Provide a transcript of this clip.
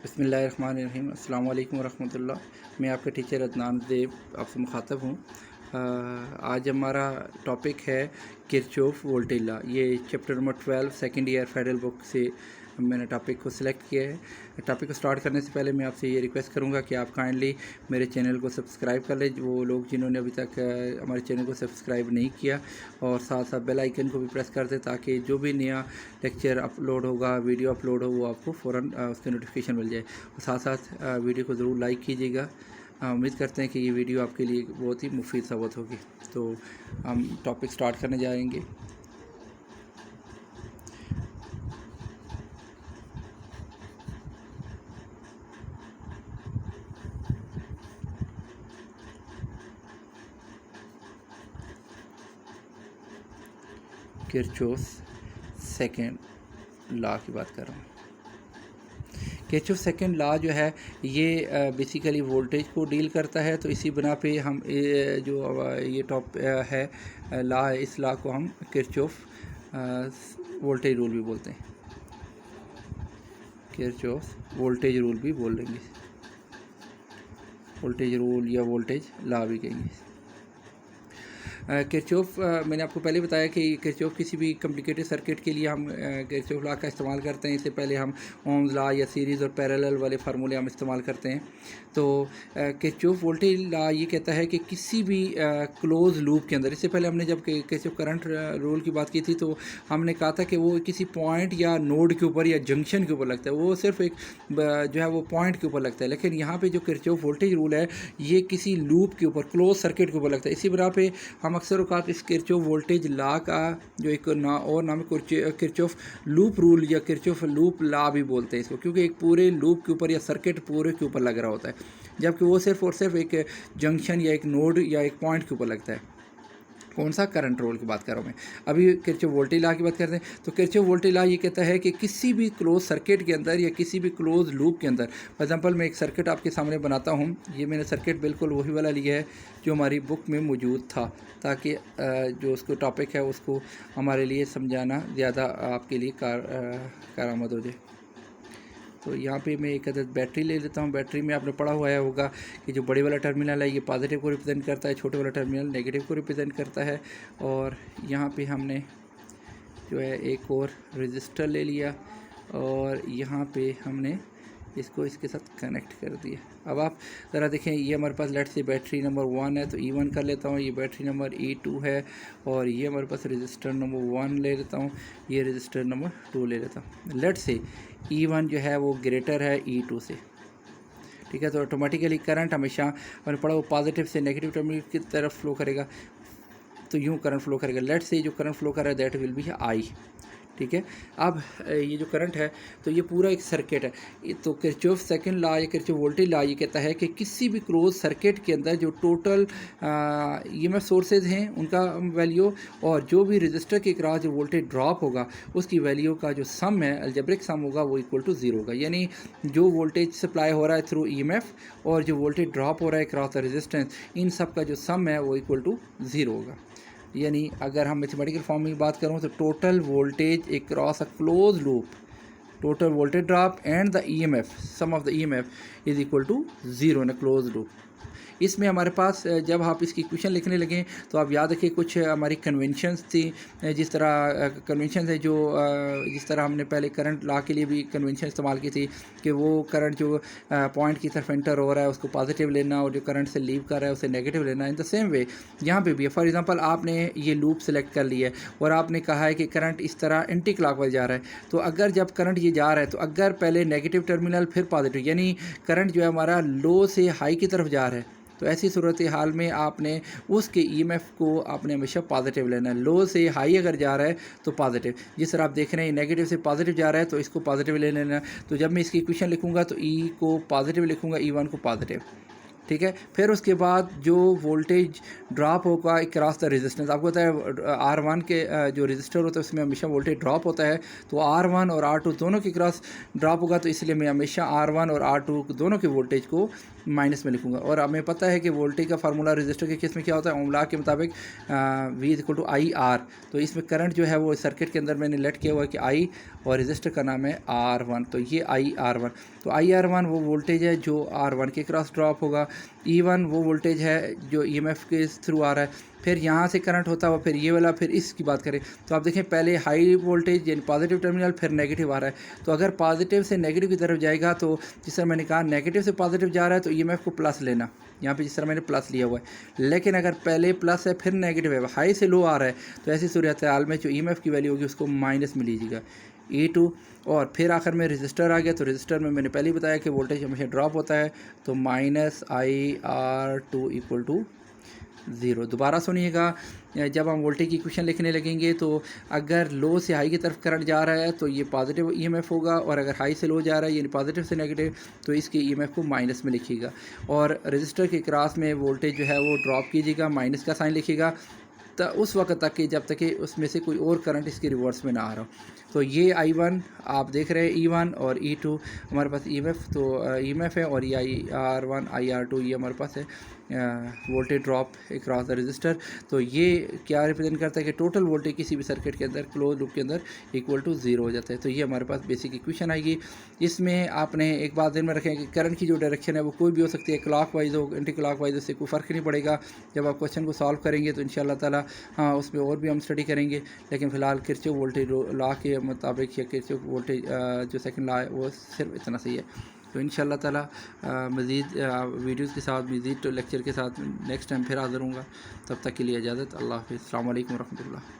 बिस्मिल्लाहिर्रहमानिर्रहीम अस्सलाम वालेकुम रहमतुल्लाह। मैं आपका टीचर अदनान ज़ेब आपसे मुखातब हूँ। आज हमारा टॉपिक है किरचॉफ वोल्टेज लॉ। ये chapter number 12 second year federal book से मैंने टॉपिक को सिलेक्ट किया है। टॉपिक को स्टार्ट करने से पहले मैं आपसे ये रिक्वेस्ट करूँगा कि आप काइंडली मेरे चैनल को सब्सक्राइब कर लें, वो लोग जिन्होंने अभी तक हमारे चैनल को सब्सक्राइब नहीं किया, और साथ साथ बेल आइकन को भी प्रेस कर दें ताकि जो भी नया लेक्चर अपलोड होगा, वीडियो अपलोड हो, वो आपको फ़ौरन उसकी नोटिफिकेशन मिल जाए। और साथ साथ वीडियो को ज़रूर लाइक कीजिएगा। उम्मीद करते हैं कि ये वीडियो आपके लिए बहुत ही मुफीद साबित होगी। तो हम टॉपिक स्टार्ट करने जाएंगे। किरचॉफ सेकंड लॉ की बात कर रहा हूँ। किरचॉफ सेकंड लॉ जो है ये बेसिकली वोल्टेज को डील करता है। तो इसी बना पे हम ये टॉप है लॉ, इस लॉ को हम किरचॉफ वोल्टेज रूल भी बोलते हैं, किरचॉफ वोल्टेज रूल भी बोल देंगे, वोल्टेज रूल या वोल्टेज लॉ भी कहेंगे। किरचॉफ मैंने आपको पहले बताया कि किरचॉफ किसी भी कॉम्प्लिकेटेड सर्किट के लिए हम किरचॉफ लॉ का इस्तेमाल करते हैं। इससे पहले हम ओम्स लॉ या सीरीज़ और पैरेलल वाले फार्मूले हम इस्तेमाल करते हैं। तो किरचॉफ वोल्टेज लॉ ये कहता है कि किसी भी क्लोज लूप के अंदर, इससे पहले हमने जब किरचॉफ करंट रूल की बात की थी तो हमने कहा था कि वो किसी पॉइंट या नोड के ऊपर या जंक्शन के ऊपर लगता है, वो सिर्फ एक जो है वो पॉइंट के ऊपर लगता है। लेकिन यहाँ पे जो किरचॉफ वोल्टेज रूल है ये किसी लूप के ऊपर, क्लोज सर्किट के ऊपर लगता है। इसी वजह पे हम अक्सर औकात इस किरचॉफ वोल्टेज लॉ का जो एक नाम है किरचॉफ लूप रूल या किरचॉफ लूप लॉ भी बोलते हैं इसको, क्योंकि एक पूरे लूप के ऊपर या सर्किट पूरे के ऊपर लग रहा होता है, जबकि वो सिर्फ और सिर्फ एक जंक्शन या एक नोड या एक पॉइंट के ऊपर लगता है। कौन सा? करंट रोल की बात कर रहा हूँ मैं। अभी किरचॉफ वोल्टेज लॉ की बात करते हैं। तो किरचॉफ वोल्टेज लॉ ये कहता है कि किसी भी क्लोज सर्किट के अंदर या किसी भी क्लोज लूप के अंदर, फॉर एग्जांपल मैं एक सर्किट आपके सामने बनाता हूँ। ये मैंने सर्किट बिल्कुल वही वाला लिया है जो हमारी बुक में मौजूद था, ताकि जो उसको टॉपिक है उसको हमारे लिए समझाना ज़्यादा आपके लिए कारआमद हो जाए। तो यहाँ पे मैं एक अदद बैटरी ले लेता हूँ। बैटरी में आपने पढ़ा हुआ होगा कि जो बड़े वाला टर्मिनल है ये पॉजिटिव को रिप्रेजेंट करता है, छोटे वाला टर्मिनल नेगेटिव को रिप्रेजेंट करता है। और यहाँ पे हमने जो है एक और रजिस्टर ले लिया और यहाँ पे हमने इसको इसके साथ कनेक्ट कर दिया। अब आप ज़रा देखें, ये हमारे पास लेट से बैटरी नंबर 1 है तो E1 कर लेता हूँ, ये बैटरी नंबर E2 है, और ये हमारे पास रजिस्टर नंबर 1 ले लेता हूँ, ये रजिस्टर नंबर 2 ले लेता हूँ। लेट से E1 जो है वो ग्रेटर है E2 से, ठीक है। तो ऑटोमेटिकली करंट हमेशा मैंने पढ़ा वो पॉजिटिव से नेगेटिव टर्मिनल की तरफ फ्लो करेगा, तो यूँ करंट फ्लो करेगा। लेट से जो करंट फ्लो कर रहा है दैट विल बी आई, ठीक है। अब ये जो करंट है तो ये पूरा एक सर्किट है। तो किरचॉफ सेकंड लॉ या किरचॉफ वोल्टेज लॉ ये कहता है कि किसी भी क्लोज सर्किट के अंदर जो टोटल ईएमएफ सोर्सेज हैं उनका वैल्यू और जो भी रजिस्टर के अक्रॉस जो वोल्टेज ड्रॉप होगा उसकी वैल्यू का जो सम है, अलजेब्रिक सम होगा, वो इक्वल टू ज़ीरो होगा। यानी जो वोल्टेज सप्लाई हो रहा है थ्रू ईएमएफ और जो वोल्टेज ड्रॉप हो रहा है अक्रॉस द रेजिस्टेंस, इन सब का जो सम है वो इक्वल टू ज़ीरो होगा। यानी अगर हम मैथमेटिकल फॉर्म में बात करूँ तो total voltage across a close loop, total voltage drop and the EMF, sum of the EMF is equal to zero in a close loop. इसमें हमारे पास जब आप इसकी इक्वेशन लिखने लगे तो आप याद रखिए कुछ हमारी कन्वेंशंस थी, जिस तरह कन्वेंशन है जो जिस तरह हमने पहले करंट लॉ के लिए भी कन्वेंशन इस्तेमाल की थी कि वो करंट जो पॉइंट की तरफ एंटर हो रहा है उसको पॉजिटिव लेना और जो करंट से लीव कर रहा है उसे नेगेटिव लेना। इन द सेम वे यहाँ पे भी फॉर एग्जांपल आपने ये लूप सेलेक्ट कर लिया है और आपने कहा है कि करंट इस तरह एंटी क्लॉकवाइज जा रहा है। तो अगर जब करंट ये जा रहा है तो अगर पहले नेगेटिव टर्मिनल फिर पॉजिटिव, यानी करंट जो है हमारा लो से हाई की तरफ जा रहा है, तो ऐसी सूरत हाल में आपने उसके ईएमएफ को आपने हमेशा पॉजिटिव लेना है। लो से हाई अगर जा रहा है तो पॉजिटिव, जिस तरह आप देख रहे हैं नेगेटिव से पॉजिटिव जा रहा है तो इसको पॉजिटिव ले लेना। तो जब मैं इसकी इक्वेशन लिखूंगा तो ई को पॉजिटिव लिखूंगा, E1 को पॉजिटिव, ठीक है। फिर उसके बाद जो वोल्टेज ड्रॉप होगा क्रॉस द रेजिस्टेंस, आपको पता है R1 के जो रजिस्टर होता है उसमें हमेशा वोल्टेज ड्रॉप होता है, तो R1 और R2 दोनों के क्रॉस ड्रॉप होगा, तो इसलिए मैं हमेशा R1 और R2 दोनों के वोल्टेज को माइनस में लिखूंगा। और हमें पता है कि वोल्टेज का फार्मूला रजिस्टर के केस में क्या होता है, ओम लॉ के मुताबिक V = IR। तो इसमें करंट जो है वो सर्किट के अंदर मैंने लेट किया हुआ है कि I, और रजिस्टर का नाम है R1, तो ये IR1। तो IR1 वो वोल्टेज है जो R1 के क्रॉस ड्रॉप होगा। E1 वो वोल्टेज है जो EMF के थ्रू आ रहा है। फिर यहाँ से करंट होता हुआ फिर ये वाला, फिर इसकी बात करें तो आप देखें पहले हाई वोल्टेज यानी पॉजिटिव टर्मिनल, फिर नेगेटिव आ रहा है। तो अगर पॉजिटिव से नेगेटिव की तरफ जाएगा तो जिस तरह मैंने कहा नेगेटिव से पॉजिटिव जा रहा है तो EMF को प्लस लेना, यहाँ पे जिस तरह मैंने प्लस लिया हुआ है। लेकिन अगर पहले प्लस है फिर नेगेटिव है, हाई से लो आ रहा है, तो ऐसी सूरत हाल में जो EMF की वैल्यू होगी उसको माइनस में लीजिएगा E2। और फिर आखिर में रजिस्टर आ गया, तो रजिस्टर में मैंने पहले ही बताया कि वोल्टेज हमेशा ड्रॉप होता है, तो -IR2 = 0। दोबारा सुनिएगा, जब हम वोल्टेज की इक्वेशन लिखने लगेंगे तो अगर लो से हाई की तरफ करंट जा रहा है तो ये पॉजिटिव EMF होगा, और अगर हाई से लो जा रहा है यानी पॉजिटिव से नेगेटिव तो इसके EMF को माइनस में लिखिएगा। और रजिस्टर के क्रॉस में वोल्टेज जो है वो ड्रॉप कीजिएगा, माइनस का साइन लिखिएगा, तो उस वक्त तक कि जब तक कि उसमें से कोई और करंट इसके रिवर्स में ना आ रहा हो। तो ये I1 आप देख रहे हैं, E1 और E2 हमारे पास EMF, तो EMF है, और ये IR1 IR2 ये हमारे पास है voltage drop across the register. तो ये क्या रिप्रेजेंट करता है कि टोटल वोल्टेज किसी भी सर्किट के अंदर क्लोज लूप के अंदर =0 हो जाता है। तो ये हमारे पास बेसिक इक्वेशन आएगी। इसमें आपने एक बात ध्यान में रखें कि करंट की जो डायरेक्शन है वो कोई भी हो सकती है, क्लॉक वाइज हो, एंटी क्लॉक वाइज, उससे कोई फ़र्क नहीं पड़ेगा। जब आप क्वेश्चन को सॉल्व करेंगे तो इंशाल्लाह ताला हाँ उसमें और भी हम स्टडी करेंगे, लेकिन फ़िलहाल किरचॉफ वोल्टेज लॉ के मुताबिक या किरचॉफ वोल्टेज जो सेकंड लॉ है वो सिर्फ इतना सही है। तो इंशाल्लाह ताला मज़ीद वीडियोज़ के साथ, मज़ीद तो लेक्चर के साथ नेक्स्ट टाइम फिर हाज़िर हूँगा। तब तक के लिए इजाज़त, अल्लाह हाफ़िज़, अस्सलामु अलैकुम रहमतुल्लाह।